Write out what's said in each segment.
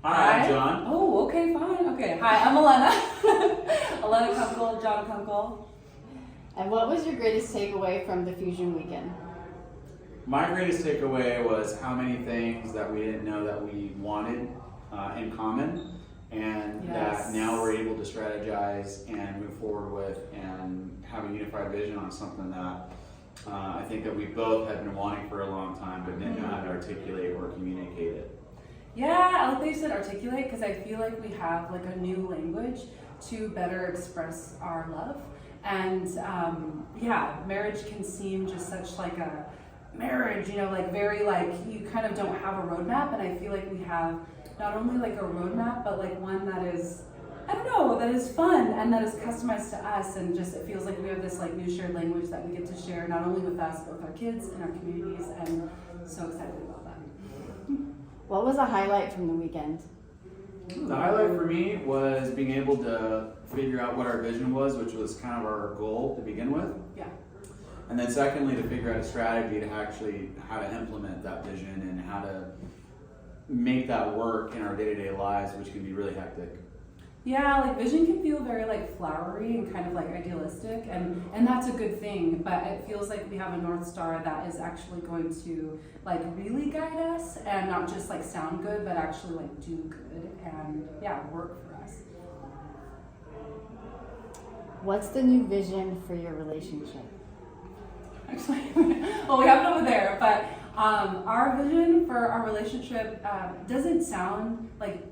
Hi, I'm John. Oh, okay, fine. Okay. Hi, I'm Elena. Elena Kunkel, John Kunkel. And what was your greatest takeaway from the Fusion weekend? My greatest takeaway was how many things that we didn't know that we wanted in common, and Yes. that now we're able to strategize and move forward with and have a unified vision on something that I think that we both had been wanting for a long time but didn't know how to articulate or communicate it. Yeah, I like that you said articulate because I feel like we have like a new language to better express our love. And yeah, marriage can seem just such like a marriage, you know, like very like you kind of don't have a roadmap. And I feel like we have not only like a roadmap, but like one that is, I don't know, that is fun and that is customized to us. And just it feels like we have this like new shared language that we get to share not only with us, but with our kids and our communities. And so excited about that. What was a highlight from the weekend? The highlight for me was being able to figure out what our vision was, which was kind of our goal to begin with. Yeah. And then secondly, to figure out a strategy to actually how to implement that vision and how to make that work in our day-to-day lives, which can be really hectic. Yeah, like vision can feel very like flowery and kind of like idealistic, and that's a good thing, but it feels like we have a North Star that is actually going to like really guide us and not just like sound good, but actually like do good and yeah, work for us. What's the new vision for your relationship? Actually, well, we have it over there, but our vision for our relationship doesn't sound like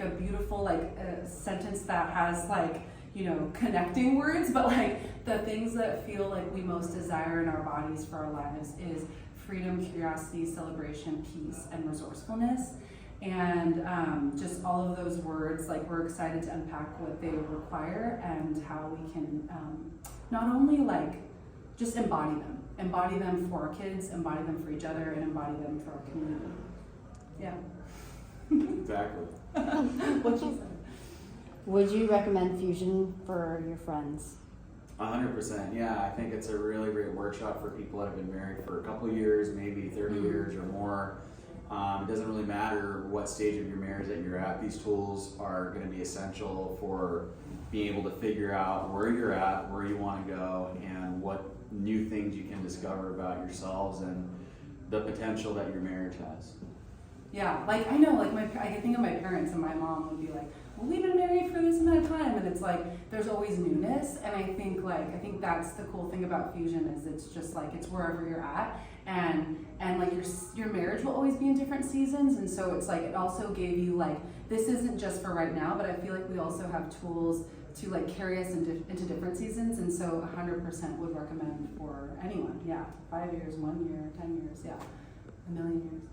a beautiful like sentence that has like, you know, connecting words, but like the things that feel like we most desire in our bodies for our lives is freedom, curiosity, celebration, peace, and resourcefulness. And just all of those words, like we're excited to unpack what they require and how we can not only like just embody them for our kids, embody them for each other, and embody them for our community. Yeah. Exactly. What you said. Would you recommend Fusion for your friends? 100%. Yeah, I think it's a really great workshop for people that have been married for a couple of years, maybe 30 years or more. It doesn't really matter what stage of your marriage that you're at. These tools are going to be essential for being able to figure out where you're at, where you want to go, and what new things you can discover about yourselves and the potential that your marriage has. Yeah, like I know, like I can think of my parents and my mom would be like, well, we've been married for this amount of time, and it's like there's always newness, and I think that's the cool thing about Fusion is it's just like it's wherever you're at, and like your marriage will always be in different seasons, and so it's like it also gave you like this isn't just for right now, but I feel like we also have tools to like carry us into different seasons, and so 100% would recommend for anyone. Yeah, 5 years, 1 year, 10 years, yeah, a million years.